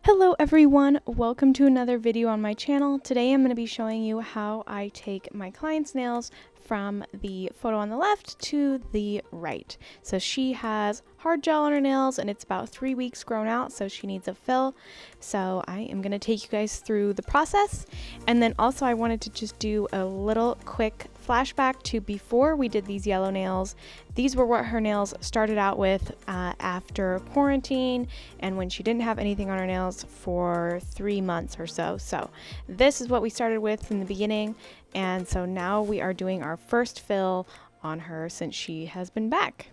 Hello everyone, welcome to another video on my channel. Today I'm going to be showing you how I take my client's nails from the photo on the left to the right. So she has hard gel on her nails and it's about 3 weeks grown out, so she needs a fill. So I am going to take you guys through the process, and then also I wanted to just do a little quick flashback to before we did these yellow nails. These were what her nails started out with after quarantine and when she didn't have anything on her nails for 3 months or so. So this is what we started with in the beginning, and so now we are doing our first fill on her since she has been back.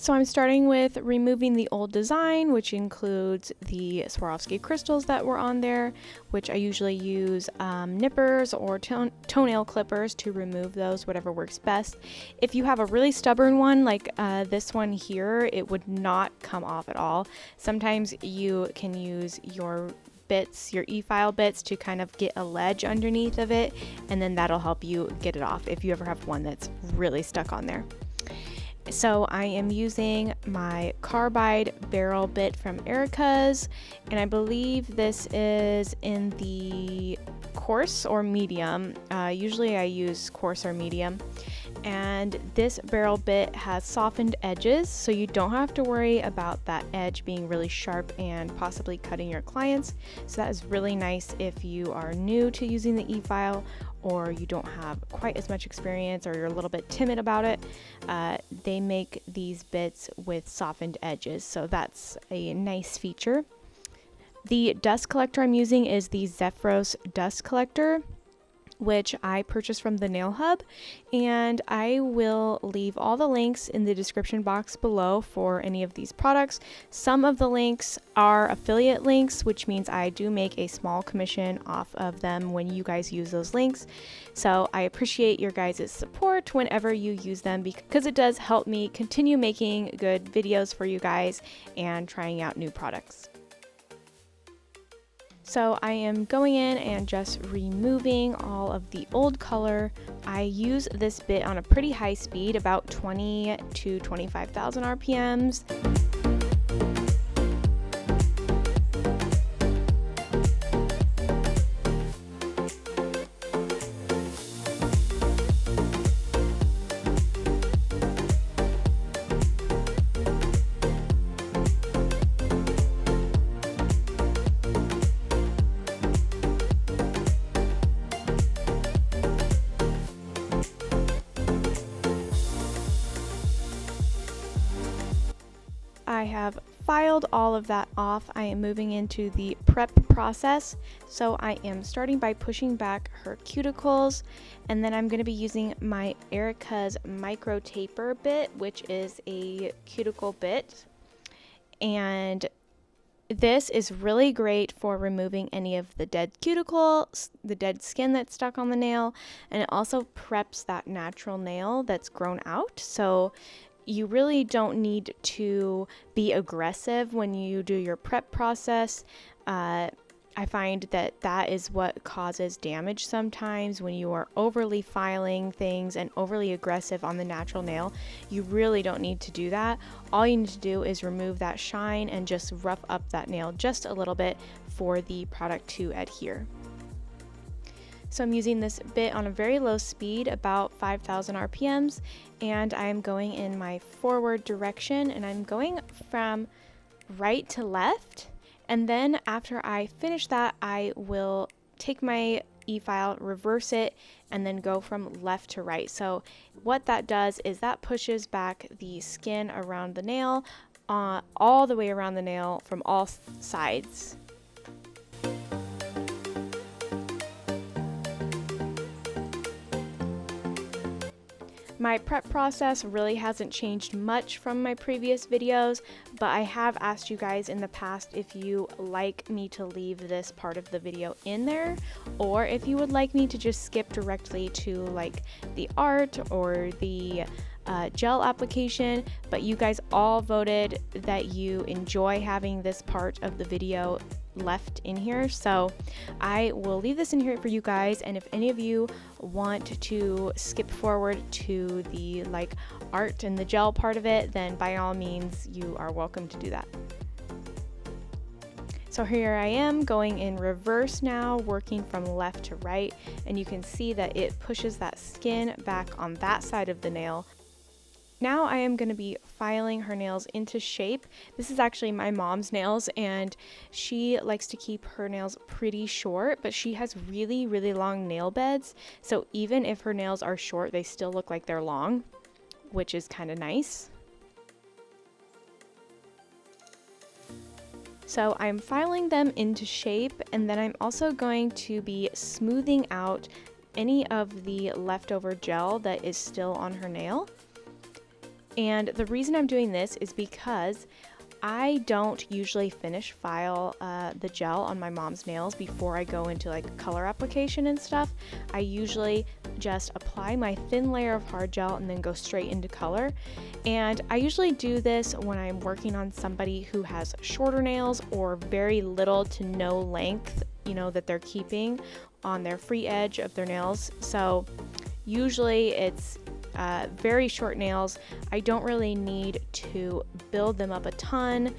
So I'm starting with removing the old design, which includes the Swarovski crystals that were on there, which I usually use nippers or toenail clippers to remove those, whatever works best. If you have a really stubborn one like this one here, it would not come off at all. Sometimes you can use your bits, your e-file bits, to kind of get a ledge underneath of it, and then that'll help you get it off if you ever have one that's really stuck on there. So I am using my carbide barrel bit from Erica's, and I believe this is in the coarse or medium. Usually I use coarse or medium. And this barrel bit has softened edges, so you don't have to worry about that edge being really sharp and possibly cutting your clients. So that is really nice if you are new to using the e-file, or you don't have quite as much experience, or you're a little bit timid about it. They make these bits with softened edges, so that's a nice feature. The dust collector I'm using is the Zephyros dust collector, which I purchased from the Nail Hub, and I will leave all the links in the description box below for any of these products. Some of the links are affiliate links, which means I do make a small commission off of them when you guys use those links. So I appreciate your guys' support whenever you use them, because it does help me continue making good videos for you guys and trying out new products. So I am going in and just removing all of the old color. I use this bit on a pretty high speed, about 20 to 25,000 RPMs. I have filed all of that off. I am moving into the prep process. So I am starting by pushing back her cuticles, and then I'm going to be using my Erica's micro taper bit, which is a cuticle bit. And this is really great for removing any of the dead cuticles, the dead skin that's stuck on the nail, and it also preps that natural nail that's grown out. So you really don't need to be aggressive when you do your prep process. I find that that is what causes damage sometimes when you are overly filing things and overly aggressive on the natural nail. You really don't need to do that. All you need to do is remove that shine and just rough up that nail just a little bit for the product to adhere. So I'm using this bit on a very low speed, about 5,000 RPMs, and I'm going in my forward direction, and I'm going from right to left. And then after I finish that, I will take my e-file, reverse it, and then go from left to right. So what that does is that pushes back the skin around the nail, all the way around the nail from all sides. My prep process really hasn't changed much from my previous videos, but I have asked you guys in the past if you like me to leave this part of the video in there, or if you would like me to just skip directly to like the art or the gel application. But you guys all voted that you enjoy having this part of the video left in here, so I will leave this in here for you guys, and if any of you want to skip forward to the like art and the gel part of it, then by all means you are welcome to do that. So here I am going in reverse now, working from left to right, and you can see that it pushes that skin back on that side of the nail. Now I am going to be filing her nails into shape. This is actually my mom's nails, and she likes to keep her nails pretty short, but she has really, really long nail beds. So even if her nails are short, they still look like they're long, which is kind of nice. So I'm filing them into shape, and then I'm also going to be smoothing out any of the leftover gel that is still on her nail. And the reason I'm doing this is because I don't usually finish file the gel on my mom's nails before I go into like color application and stuff. I usually just apply my thin layer of hard gel and then go straight into color. And I usually do this when I'm working on somebody who has shorter nails or very little to no length, you know, that they're keeping on their free edge of their nails. So usually it's very short nails. I don't really need to build them up a ton,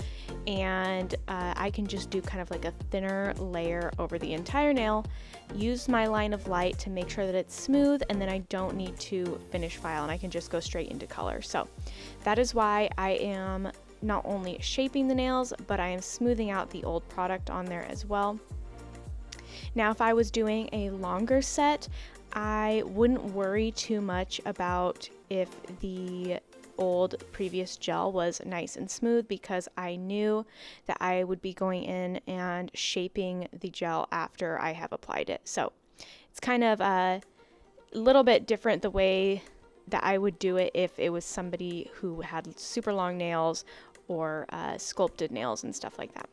and I can just do kind of like a thinner layer over the entire nail, use my line of light to make sure that it's smooth, and then I don't need to finish file and I can just go straight into color. So that is why I am not only shaping the nails, but I am smoothing out the old product on there as well. Now if I was doing a longer set, I wouldn't worry too much about if the old previous gel was nice and smooth, because I knew that I would be going in and shaping the gel after I have applied it. So it's kind of a little bit different the way that I would do it if it was somebody who had super long nails or sculpted nails and stuff like that.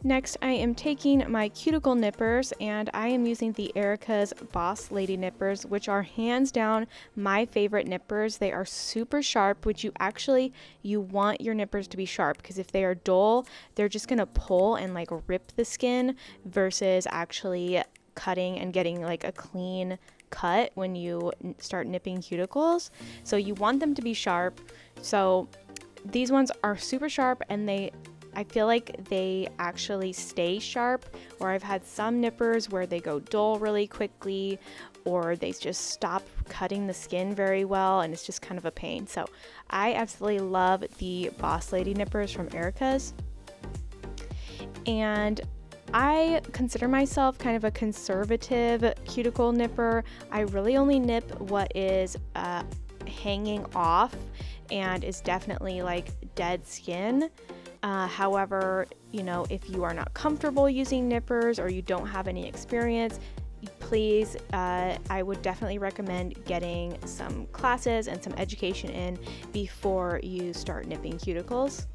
Next, I am taking my cuticle nippers, and I am using the Erica's Boss Lady nippers, which are hands down my favorite nippers. They are super sharp, which you want your nippers to be sharp, because if they are dull, they're just gonna pull and like rip the skin versus actually cutting and getting like a clean cut when you start nipping cuticles. So you want them to be sharp. So these ones are super sharp, and I feel like they actually stay sharp, or I've had some nippers where they go dull really quickly, or they just stop cutting the skin very well, and it's just kind of a pain. So I absolutely love the Boss Lady nippers from Erica's. And I consider myself kind of a conservative cuticle nipper. I really only nip what is hanging off and is definitely like dead skin. However, you know, if you are not comfortable using nippers or you don't have any experience, please, I would definitely recommend getting some classes and some education in before you start nipping cuticles.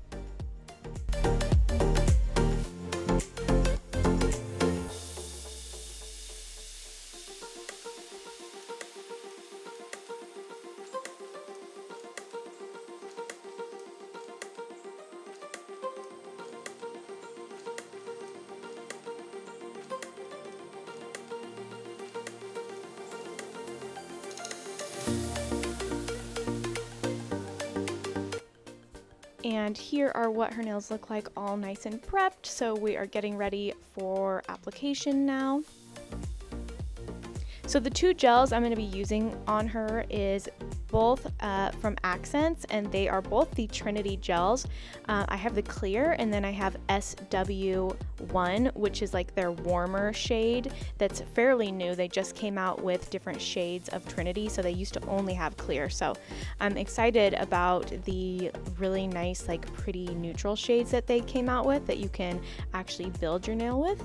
And here are what her nails look like, all nice and prepped. So we are getting ready for application now. So the two gels I'm going to be using on her is both from Accents, and they are both the Trinity gels. I have the clear, and then I have SW1, which is like their warmer shade that's fairly new. They just came out with different shades of Trinity, so they used to only have clear. So I'm excited about the really nice, like pretty neutral shades that they came out with that you can actually build your nail with.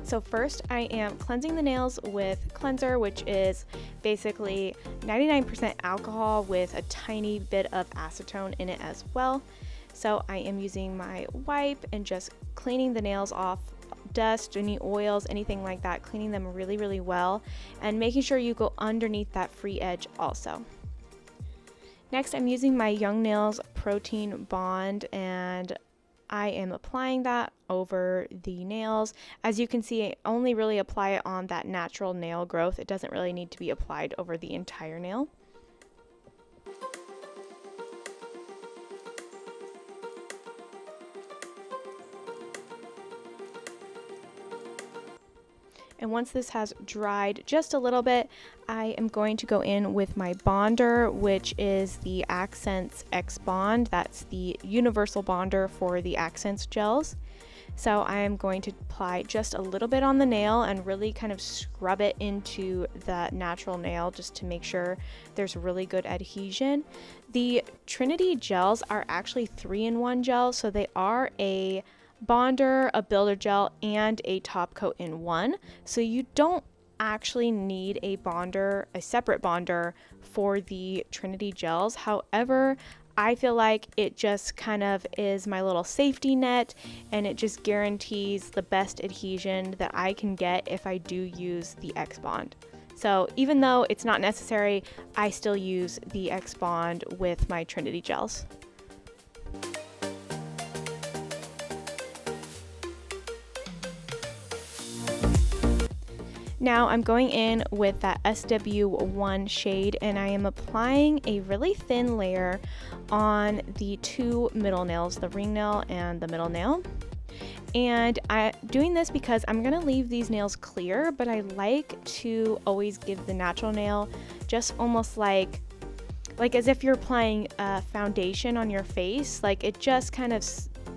So first I am cleansing the nails with cleanser, which is basically 99% alcohol with a tiny bit of acetone in it as well. So I am using my wipe and just cleaning the nails off dust, any oils, anything like that, cleaning them really, really well, and making sure you go underneath that free edge also. Next, I'm using my Young Nails Protein Bond, and I am applying that over the nails. As you can see, I only really apply it on that natural nail growth. It doesn't really need to be applied over the entire nail. And once this has dried just a little bit, I am going to go in with my bonder, which is the Accents X Bond. That's the universal bonder for the Accents gels. So I am going to apply just a little bit on the nail and really kind of scrub it into the natural nail just to make sure there's really good adhesion. The Trinity gels are actually 3-in-1 gels, so they are a bonder, a builder gel, and a top coat in one. So you don't actually need a bonder, a separate bonder for the Trinity gels. However, I feel like it just kind of is my little safety net, and it just guarantees the best adhesion that I can get if I do use the X Bond. So even though it's not necessary, I still use the X Bond with my Trinity gels. Now I'm going in with that SW1 shade, and I am applying a really thin layer on the two middle nails, the ring nail and the middle nail. And I'm doing this because I'm gonna leave these nails clear, but I like to always give the natural nail just almost like as if you're applying a foundation on your face. Like, it just kind of,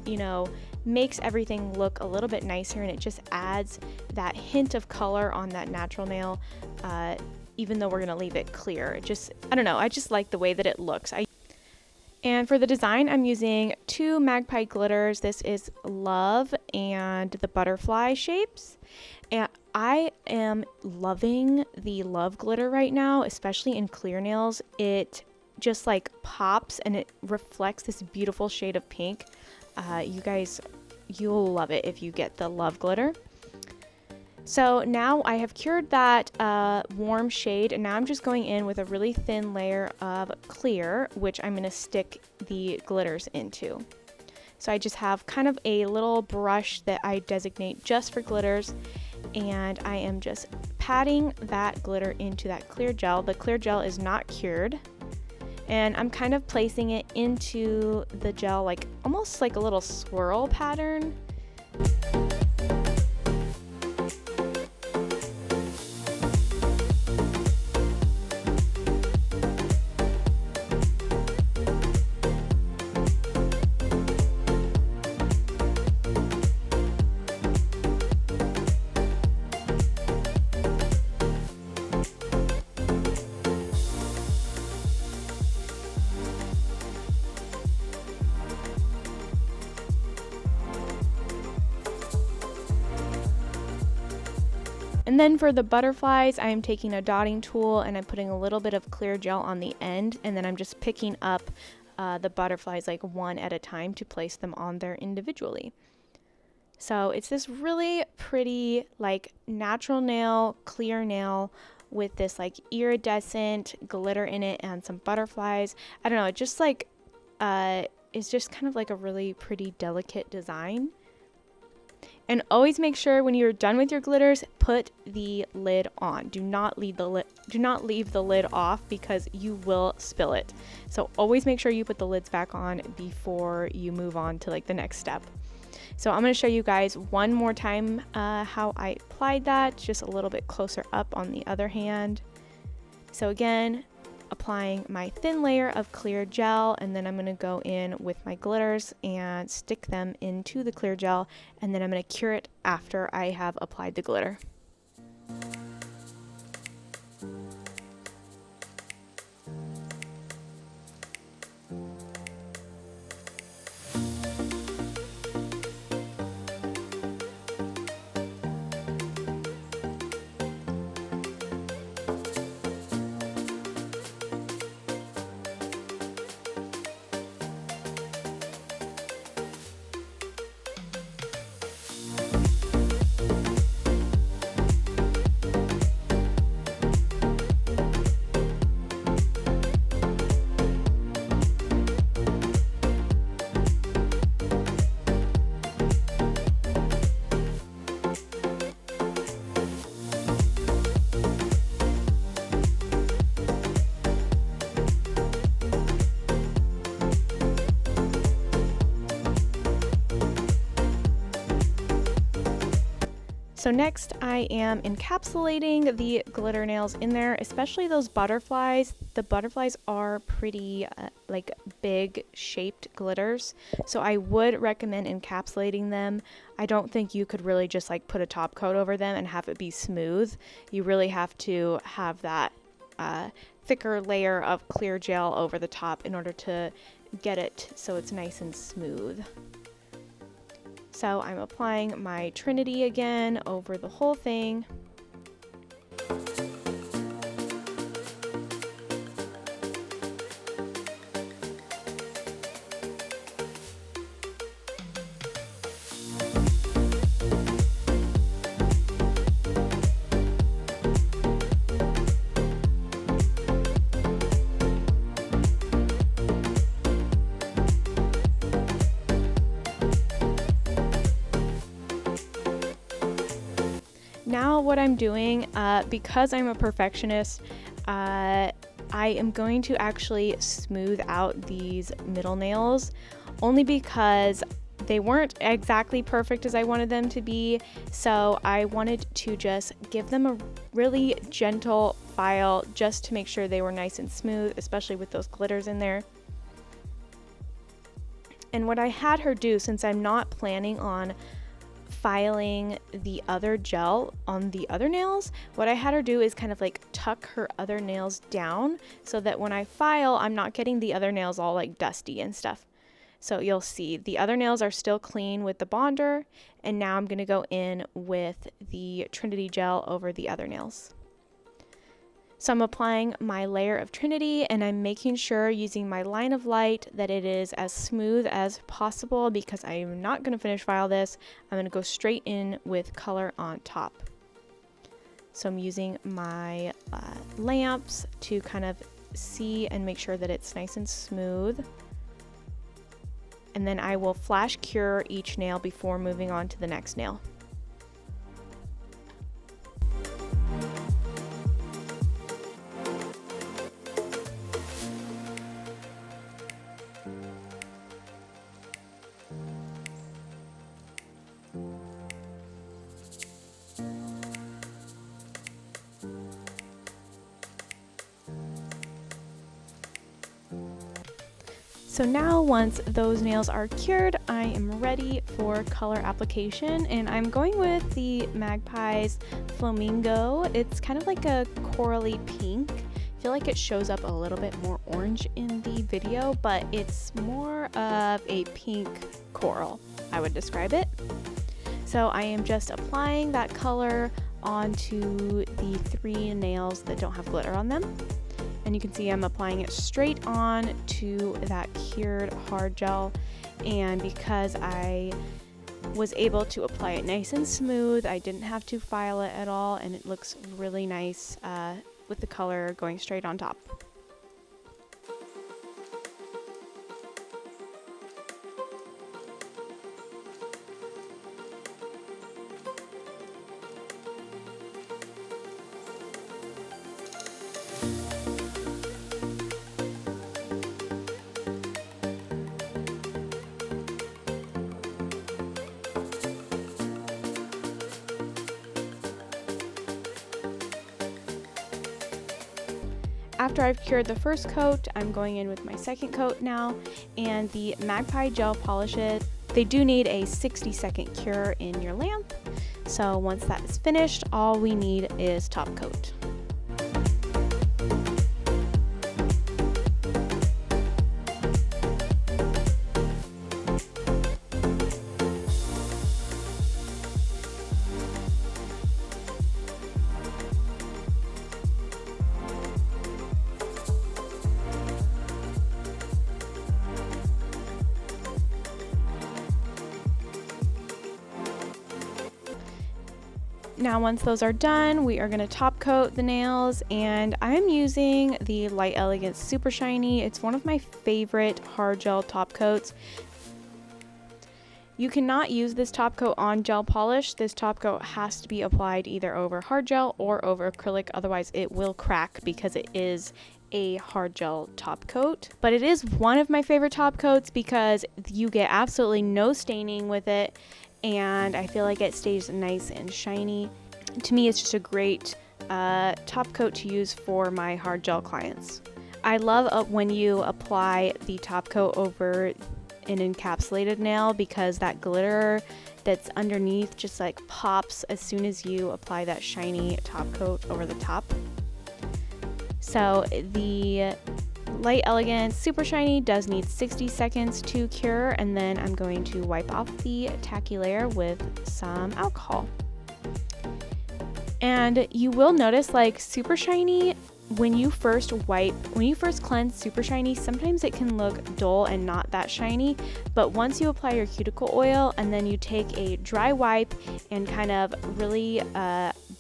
you know, makes everything look a little bit nicer, and it just adds that hint of color on that natural nail, even though we're gonna leave it clear. It just, I don't know, I just like the way that it looks. And for the design, I'm using two magpie glitters. This is Love and the butterfly shapes. And I am loving the Love glitter right now, especially in clear nails. It just like pops and it reflects this beautiful shade of pink. You guys, you'll love it if you get the Love glitter. So now I have cured that warm shade, and now I'm just going in with a really thin layer of clear, which I'm going to stick the glitters into. So I just have kind of a little brush that I designate just for glitters, and I am just patting that glitter into that clear gel. The clear gel is not cured, and I'm kind of placing it into the gel like almost like a little swirl pattern. And then for the butterflies, I am taking a dotting tool and I'm putting a little bit of clear gel on the end, and then I'm just picking up the butterflies like one at a time to place them on there individually. So it's this really pretty like natural nail, clear nail with this like iridescent glitter in it and some butterflies. I don't know, it just like it's just kind of like a really pretty delicate design. And always make sure when you're done with your glitters, put the lid on. Do not leave the lid off because you will spill it. So always make sure you put the lids back on before you move on to like the next step. So I'm going to show you guys one more time how I applied that, just a little bit closer up on the other hand. So again, applying my thin layer of clear gel, and then I'm going to go in with my glitters and stick them into the clear gel, and then I'm going to cure it after I have applied the glitter. So next I am encapsulating the glitter nails in there, especially those butterflies. The butterflies are pretty like big shaped glitters, so I would recommend encapsulating them. I don't think you could really just like put a top coat over them and have it be smooth. You really have to have that thicker layer of clear gel over the top in order to get it so it's nice and smooth. So I'm applying my Trinity again over the whole thing. Now what I'm doing, because I'm a perfectionist, I am going to actually smooth out these middle nails, only because they weren't exactly perfect as I wanted them to be. So I wanted to just give them a really gentle file just to make sure they were nice and smooth, especially with those glitters in there. And what I had her do, since I'm not planning on filing the other gel on the other nails, what I had her do is kind of like tuck her other nails down so that when I file, I'm not getting the other nails all like dusty and stuff. So you'll see the other nails are still clean with the bonder, and now I'm going to go in with the Trinity gel over the other nails. So I'm applying my layer of Trinity, and I'm making sure, using my line of light, that it is as smooth as possible, because I am not going to finish file this. I'm going to go straight in with color on top. So I'm using my lamps to kind of see and make sure that it's nice and smooth. And then I will flash cure each nail before moving on to the next nail. So now once those nails are cured, I am ready for color application, and I'm going with the Magpie's Flamingo. It's kind of like a corally pink. I feel like it shows up a little bit more orange in the video, but it's more of a pink coral, I would describe it. So I am just applying that color onto the 3 nails that don't have glitter on them. And you can see I'm applying it straight on to that cured hard gel, and because I was able to apply it nice and smooth, I didn't have to file it at all, and it looks really nice with the color going straight on top. After I've cured the first coat, I'm going in with my second coat now, and the Magpie gel polishes, they do need a 60-second cure in your lamp. So once that is finished, all we need is top coat. Now once those are done, we are going to top coat the nails, and I'm using the Light Elegance Super Shiny. It's one of my favorite hard gel top coats. You cannot use this top coat on gel polish. This top coat has to be applied either over hard gel or over acrylic, otherwise it will crack because it is a hard gel top coat. But it is one of my favorite top coats because you get absolutely no staining with it, and I feel like it stays nice and shiny. To me, it's just a great top coat to use for my hard gel clients. I love when you apply the top coat over an encapsulated nail, because that glitter that's underneath just like pops as soon as you apply that shiny top coat over the top. So the Light Elegance Super Shiny does need 60 seconds to cure, and then I'm going to wipe off the tacky layer with some alcohol. And you will notice, like, Super Shiny, when you first cleanse Super Shiny, sometimes it can look dull and not that shiny, but once you apply your cuticle oil and then you take a dry wipe and kind of really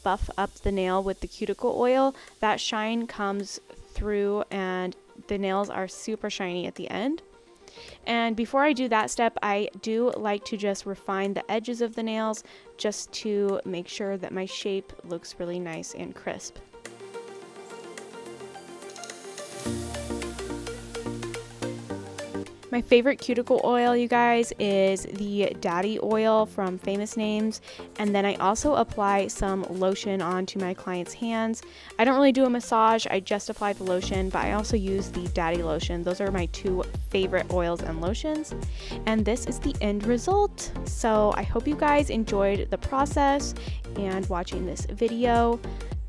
buff up the nail with the cuticle oil, that shine comes through and the nails are super shiny at the end. And before I do that step, I do like to just refine the edges of the nails just to make sure that my shape looks really nice and crisp. My favorite cuticle oil, you guys, is the Daddy oil from Famous Names, and then I also apply some lotion onto my clients' hands. I don't really do a massage, I just apply the lotion, but I also use the Daddy lotion. Those are my two favorite oils and lotions, and this is the end result. So I hope you guys enjoyed the process and watching this video.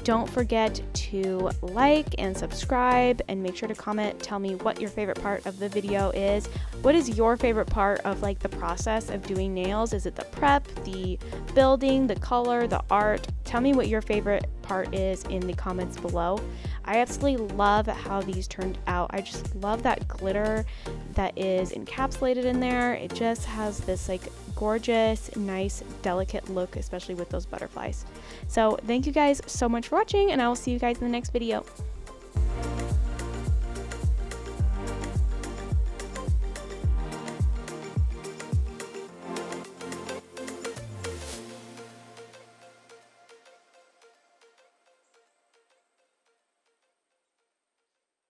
Don't forget to like and subscribe, and make sure to comment, tell me what your favorite part of the video is. What is your favorite part of like the process of doing nails? Is it the prep, the building, the color, the art? Tell me what your favorite part is in the comments below. I absolutely love how these turned out. I just love that glitter that is encapsulated in there. It just has this like gorgeous, nice, delicate look, especially with those butterflies. So thank you guys so much for watching, and I will see you guys in the next video.